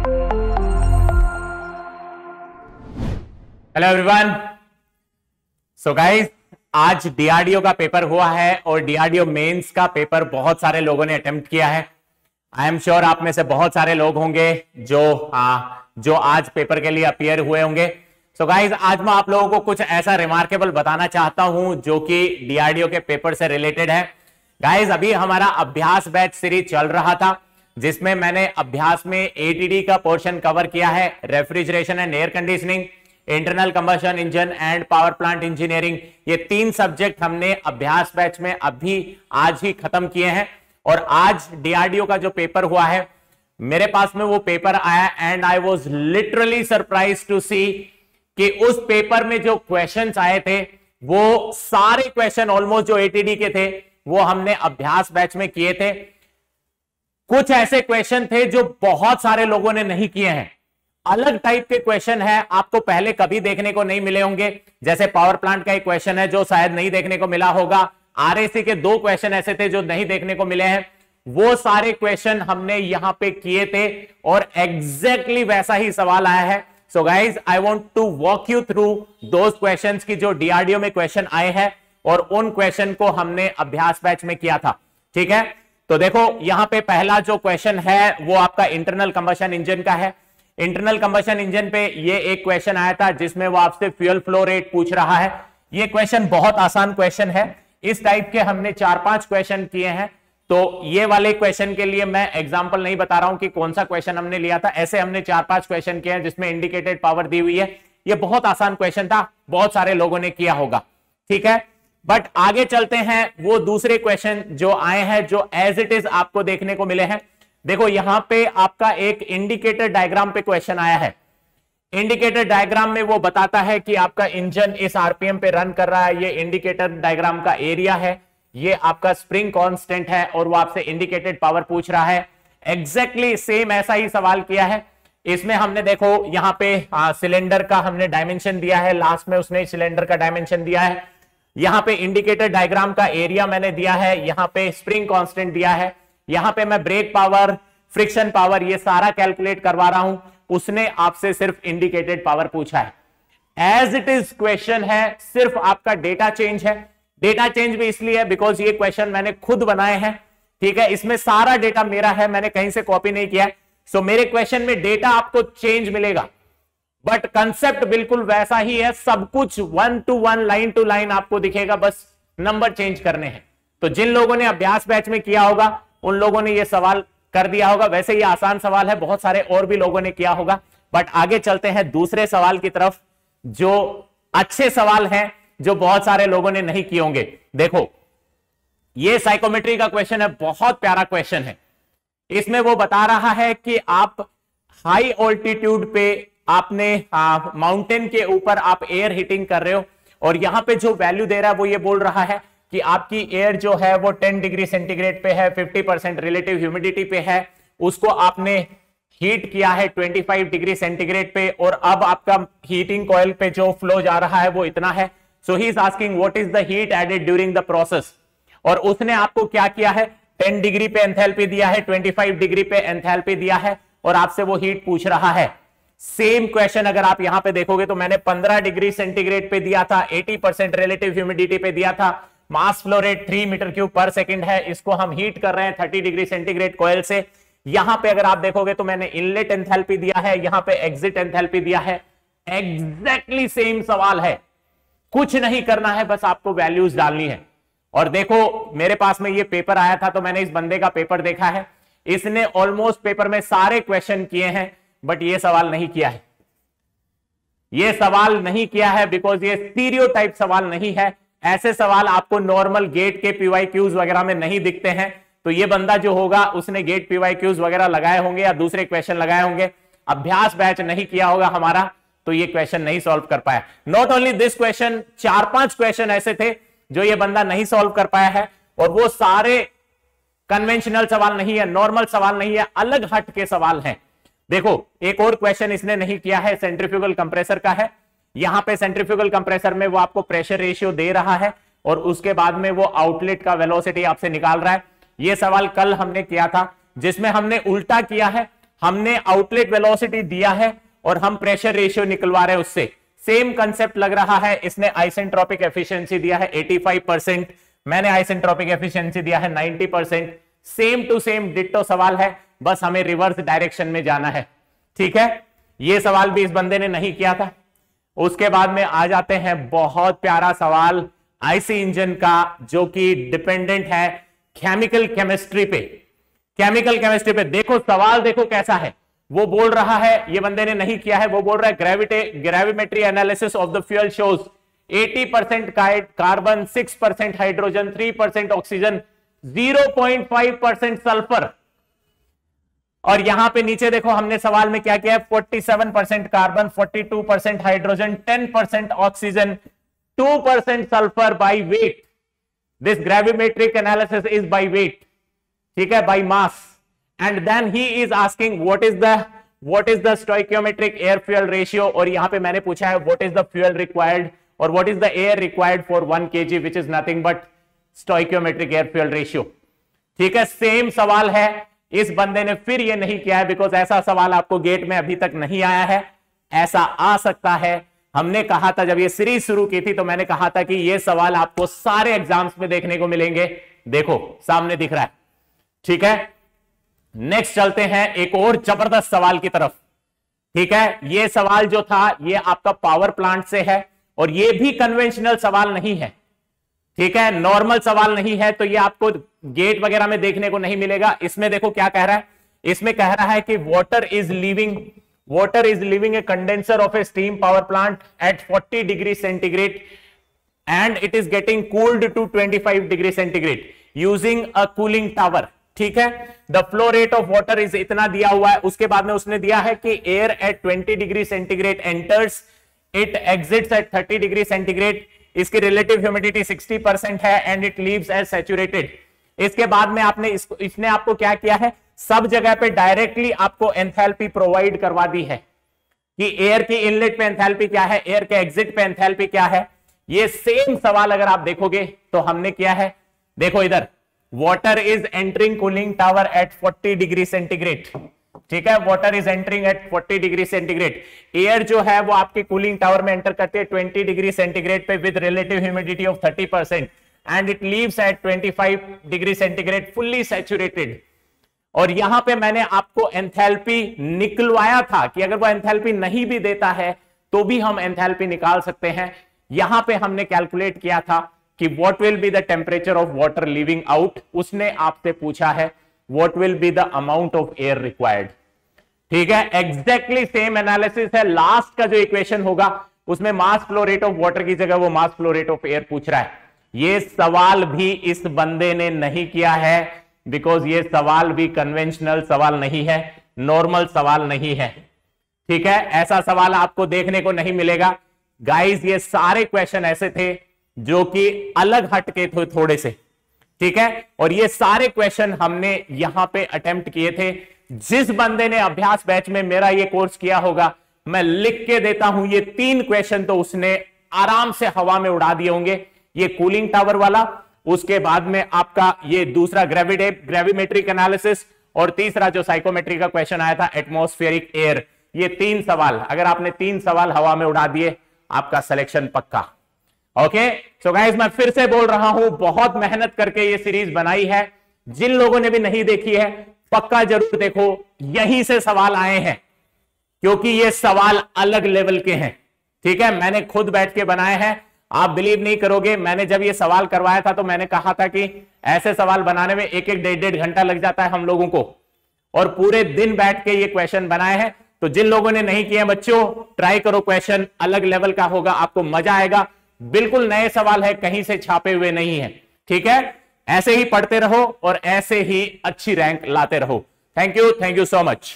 Hello everyone. So guys, आज DRDO का paper हुआ है और डीआरडीओ मेंस का पेपर बहुत सारे लोगों ने अटेम्प्ट किया है। आई एम श्योर आप में से बहुत सारे लोग होंगे जो आज पेपर के लिए अपीयर हुए होंगे। सो गाइस, आज मैं आप लोगों को कुछ ऐसा रिमार्केबल बताना चाहता हूं जो कि डीआरडीओ के पेपर से रिलेटेड है। गाइस, अभी हमारा अभ्यास बैच सीरीज चल रहा था जिसमें मैंने अभ्यास में एटीडी का पोर्शन कवर किया है, refrigeration and air conditioning, internal combustion engine and power plant engineering. ये 3 सब्जेक्ट हमने अभ्यास बैच में अभी आज ही खत्म किए हैं। और आज डीआरडीओ का जो पेपर हुआ है, मेरे पास में वो पेपर आया and I was literally surprise to see कि उस पेपर में जो क्वेश्चंस आए थे वो सारे क्वेश्चन ऑलमोस्ट जो एटीडी के थे वो हमने अभ्यास बैच में किए थे। कुछ ऐसे क्वेश्चन थे जो बहुत सारे लोगों ने नहीं किए हैं, अलग टाइप के क्वेश्चन है, आपको पहले कभी देखने को नहीं मिले होंगे। जैसे पावर प्लांट का एक क्वेश्चन है जो शायद नहीं देखने को मिला होगा। आरएसी के 2 क्वेश्चन ऐसे थे जो नहीं देखने को मिले हैं। वो सारे क्वेश्चन हमने यहां पे किए थे और एग्जैक्टली वैसा ही सवाल आया है। So guys, I want to walk you through those questions की जो डीआरडीओ में क्वेश्चन आए हैं और उन क्वेश्चन को हमने अभ्यास बैच में किया था। ठीक है, तो देखो यहां पे पहला जो क्वेश्चन है वो आपका इंटरनल कंबशन इंजन का है। इंटरनल कंबशन इंजन पे ये एक क्वेश्चन आया था जिसमें वो आपसे फ्यूल फ्लो रेट पूछ रहा है। ये क्वेश्चन बहुत आसान क्वेश्चन है। इस टाइप के हमने 4-5 क्वेश्चन किए हैं। तो ये वाले क्वेश्चन के लिए मैं एग्जांपल नहीं बता रहा हूं कि कौन सा क्वेश्चन हमने लिया था, ऐसे हमने 4-5 क्वेश्चन किए हैं जिसमें इंडिकेटेड पावर दी हुई है। ये बहुत आसान क्वेश्चन था, बहुत सारे लोगों ने किया होगा। ठीक है, बट आगे चलते हैं। वो दूसरे क्वेश्चन जो आए हैं जो एज इट इज आपको देखने को मिले हैं। देखो यहां पे आपका एक इंडिकेटर डायग्राम पे क्वेश्चन आया है। इंडिकेटर डायग्राम में वो बताता है कि आपका इंजन इस आरपीएम पे रन कर रहा है। ये इंडिकेटर डायग्राम का एरिया है, ये आपका स्प्रिंग कांस्टेंट है और वो आपसे इंडिकेटेड पावर पूछ रहा है। एग्जैक्टली सेम ऐसा ही सवाल किया है। इसमें हमने देखो यहां पे सिलेंडर का हमने डायमेंशन दिया है, लास्ट में उसने सिलेंडर का डायमेंशन दिया है। यहां पे इंडिकेटर डायग्राम का एरिया मैंने दिया है, यहां पे स्प्रिंग कांस्टेंट दिया है, यहां पे मैं ब्रेक पावर, फ्रिक्शन पावर ये सारा कैलकुलेट करवा रहा हूं। उसने आपसे सिर्फ इंडिकेटेड पावर पूछा है। एज इट इज क्वेश्चन है, सिर्फ आपका डेटा चेंज है। डेटा चेंज भी इसलिए है बिकॉज ये क्वेश्चन मैंने खुद बनाए हैं। ठीक है, इसमें सारा डेटा मेरा है, मैंने कहीं से कॉपी नहीं किया। सो मेरे क्वेश्चन में डेटा आपको चेंज मिलेगा बट कंसेप्ट बिल्कुल वैसा ही है। सब कुछ 1 to 1 लाइन टू लाइन आपको दिखेगा, बस नंबर चेंज करने हैं। तो जिन लोगों ने अभ्यास बैच में किया होगा उन लोगों ने ये सवाल कर दिया होगा। वैसे ये आसान सवाल है, बहुत सारे और भी लोगों ने किया होगा। बट आगे चलते हैं दूसरे सवाल की तरफ जो अच्छे सवाल हैं जो बहुत सारे लोगों ने नहीं किए होंगे। देखो ये साइकोमेट्री का क्वेश्चन है, बहुत प्यारा क्वेश्चन है। इसमें वो बता रहा है कि आप हाई ऑल्टीट्यूड पे आपने माउंटेन के ऊपर आप एयर हीटिंग कर रहे हो और यहां पे जो वैल्यू दे रहा है वो ये बोल रहा है कि आपकी एयर जो है वो 10 डिग्री सेंटीग्रेड पे है, 50% रिलेटिव ह्यूमिडिटी पे है। उसको आपने हीट किया है 25 डिग्री सेंटीग्रेड पे और अब आपका हीटिंग कॉइल पे जो फ्लो जा रहा है वो इतना है। So he is asking what is the heat added during the process. और उसने आपको क्या किया है, 10 डिग्री पे एंथैल्पी दिया है, 25 डिग्री पे एंथैल्पी दिया है और आपसे वो हीट पूछ रहा है। सेम क्वेश्चन अगर आप यहां पे देखोगे तो मैंने 15 डिग्री सेंटीग्रेड पे दिया था, 80% रिलेटिव ह्यूमिडिटी पे दिया था, mass flow rate 3 metre cube पर सेकंड है। इसको हम हीट कर रहे हैं 30 डिग्री सेंटीग्रेड कॉइल से। यहां पे अगर आप देखोगे तो मैंने इनलेट एंथैल्पी दिया है, यहां पे एग्जिट एंथैल्पी दिया है। एग्जैक्टली सेम सवाल है, कुछ नहीं करना है, बस आपको वैल्यूज डालनी है। और देखो मेरे पास में ये पेपर आया था तो मैंने इस बंदे का पेपर देखा है। इसने ऑलमोस्ट पेपर में सारे क्वेश्चन किए हैं बट ये सवाल नहीं किया है। ये सवाल नहीं किया है बिकॉज ये स्टीरियोटाइप सवाल नहीं है। ऐसे सवाल आपको नॉर्मल गेट के पीवाईक्यूज वगैरह में नहीं दिखते हैं। तो ये बंदा जो होगा उसने गेट पीवाईक्यूज वगैरह लगाए होंगे या दूसरे क्वेश्चन लगाए होंगे, अभ्यास बैच नहीं किया होगा हमारा, तो ये क्वेश्चन नहीं सॉल्व कर पाया। Not only this question, 4-5 question ऐसे थे जो ये बंदा नहीं सॉल्व कर पाया है और वो सारे कन्वेंशनल सवाल नहीं है, नॉर्मल सवाल नहीं है, अलग हट के सवाल हैं। देखो एक और क्वेश्चन इसने नहीं किया है, सेंट्रीफ्यूगल कंप्रेसर का है। यहां पे सेंट्रीफ्यूगल कंप्रेसर में वो आपको प्रेशर रेशियो दे रहा है और उसके बाद में वो आउटलेट का वेलोसिटी आपसे निकाल रहा है। ये सवाल कल हमने किया था जिसमें हमने उल्टा किया है, हमने आउटलेट वेलोसिटी दिया है और हम प्रेशर रेशियो निकलवा रहे हैं उससे। सेम कंसेप्ट लग रहा है। इसने आइसेंट्रोपिक एफिशिएंसी दिया है 85%, मैंने आइसेंट्रोपिक एफिशिएंसी दिया है 90%। सेम टू सेम डिट्टो सवाल है, बस हमें रिवर्स डायरेक्शन में जाना है। ठीक है, यह सवाल भी इस बंदे ने नहीं किया था। उसके बाद में आ जाते हैं बहुत प्यारा सवाल आईसी इंजन का, जो कि डिपेंडेंट है केमिकल केमिस्ट्री पे। केमिकल केमिस्ट्री पे देखो सवाल, देखो कैसा है। वो बोल रहा है, ये बंदे ने नहीं किया है, वो बोल रहा है gravimetry analysis of the fuel shows 80% carbon, 6% hydrogen, 3% oxygen, 0.5% sulphur. और यहां पे नीचे देखो हमने सवाल में क्या किया है, 47% carbon, 42% hydrogen, 10% oxygen, 2% sulphur by weight. This gravimetric analysis is by weight, ठीक है, by mass. And then he is asking what is the stoichiometric air fuel ratio. और यहां पे मैंने पूछा है what is the fuel required और what is the air required for 1 kg, which is nothing but stoichiometric air fuel ratio. ठीक है, same सवाल है। इस बंदे ने फिर ये नहीं किया है, बिकॉज ऐसा सवाल आपको गेट में अभी तक नहीं आया है। ऐसा आ सकता है। हमने कहा था जब ये सीरीज शुरू की थी तो मैंने कहा था कि ये सवाल आपको सारे एग्जाम्स में देखने को मिलेंगे। देखो सामने दिख रहा है। ठीक है, नेक्स्ट चलते हैं एक और जबरदस्त सवाल की तरफ। ठीक है, ये सवाल जो था ये आपका पावर प्लांट से है और ये भी कन्वेंशनल सवाल नहीं है। ठीक है, नॉर्मल सवाल नहीं है, तो ये आपको गेट वगैरह में देखने को नहीं मिलेगा। इसमें देखो क्या कह रहा है, इसमें कह रहा है कि water is living a condenser of a steam power plant at 40 degree centigrade and it is getting cooled to 25 degree centigrade using a cooling tower. ठीक है, the flow rate of water is इतना दिया हुआ है। उसके बाद में उसने दिया है कि air at 20 degree centigrade enters, it exits at 30 degree centigrade, इसकी रिलेटिव ह्यूमिडिटी 60% है and it leaves as saturated. इसके बाद में इसने आपको क्या किया है, सब जगह पे डायरेक्टली आपको एंथैल्पी प्रोवाइड करवा दी है कि एयर की इनलेट पे एंथैल्पी क्या है, एयर के एग्जिट पे एंथैल्पी क्या है। ये सेम सवाल अगर आप देखोगे तो हमने किया है, देखो इधर water is entering cooling tower at 40 degree centigrade. ठीक है, water is entering at 40 degree centigrade. Air जो है वो आपके कूलिंग टावर में एंटर करते हैं 20 डिग्री सेंटीग्रेड पे with relative humidity of 30% and it leaves eight 25 degree centigrade fully saturated. और यहां पे मैंने आपको एंथैल्पी निकलवाया था कि अगर वो एंथैल्पी नहीं भी देता है तो भी हम एंथैल्पी निकाल सकते हैं। यहां पे हमने कैलकुलेट किया था कि what will be the temperature of water living out. उसने आपसे पूछा है what will be the amount of air required. ठीक है, एग्जैक्टली सेम एनालिसिस है। लास्ट का जो इक्वेशन होगा उसमें मास फ्लो रेट ऑफ वाटर की जगह वो मास फ्लो रेट ऑफ एयर पूछ रहा है। ये सवाल भी इस बंदे ने नहीं किया है, बिकॉज ये सवाल भी कन्वेंशनल सवाल नहीं है, नॉर्मल सवाल नहीं है। ठीक है, ऐसा सवाल आपको देखने को नहीं मिलेगा। गाइस ये सारे क्वेश्चन ऐसे थे जो कि अलग हटके थे थोड़े से। ठीक है, और ये सारे क्वेश्चन हमने यहां पे अटेम्प्ट किए थे। जिस बंदे ने अभ्यास बैच में मेरा ये कोर्स किया होगा, मैं लिख के देता हूं, ये 3 क्वेश्चन तो उसने आराम से हवा में उड़ा दिए होंगे। ये कूलिंग टावर वाला, उसके बाद में आपका ये दूसरा ग्रेविमेट्रिक एनालिसिस, और तीसरा जो साइकोमेट्री का क्वेश्चन आया था एटमॉस्फेरिक एयर। ये 3 सवाल, अगर आपने 3 सवाल हवा में उड़ा दिए, आपका सिलेक्शन पक्का। ओके, सो गाइस मैं फिर से बोल रहा हूं, बहुत मेहनत करके ये सीरीज बनाई है। जिन लोगों ने भी नहीं देखी है पक्का जरूर देखो, यहीं से सवाल आए हैं, क्योंकि ये सवाल अलग लेवल के हैं। ठीक है, मैंने खुद बैठ के बनाए हैं। आप बिलीव नहीं करोगे, मैंने जब ये सवाल करवाया था तो मैंने कहा था कि ऐसे सवाल बनाने में 1-1, 1.5 घंटा लग जाता है हम लोगों को, और पूरे दिन बैठ के ये क्वेश्चन बनाए हैं। तो जिन लोगों ने नहीं किए बच्चों, ट्राई करो, क्वेश्चन अलग लेवल का होगा, आपको मजा आएगा। बिल्कुल नए सवाल है, कहीं से छापे हुए नहीं है। ठीक है, ऐसे ही पढ़ते रहो और ऐसे ही अच्छी रैंक लाते रहो। Thank you so much.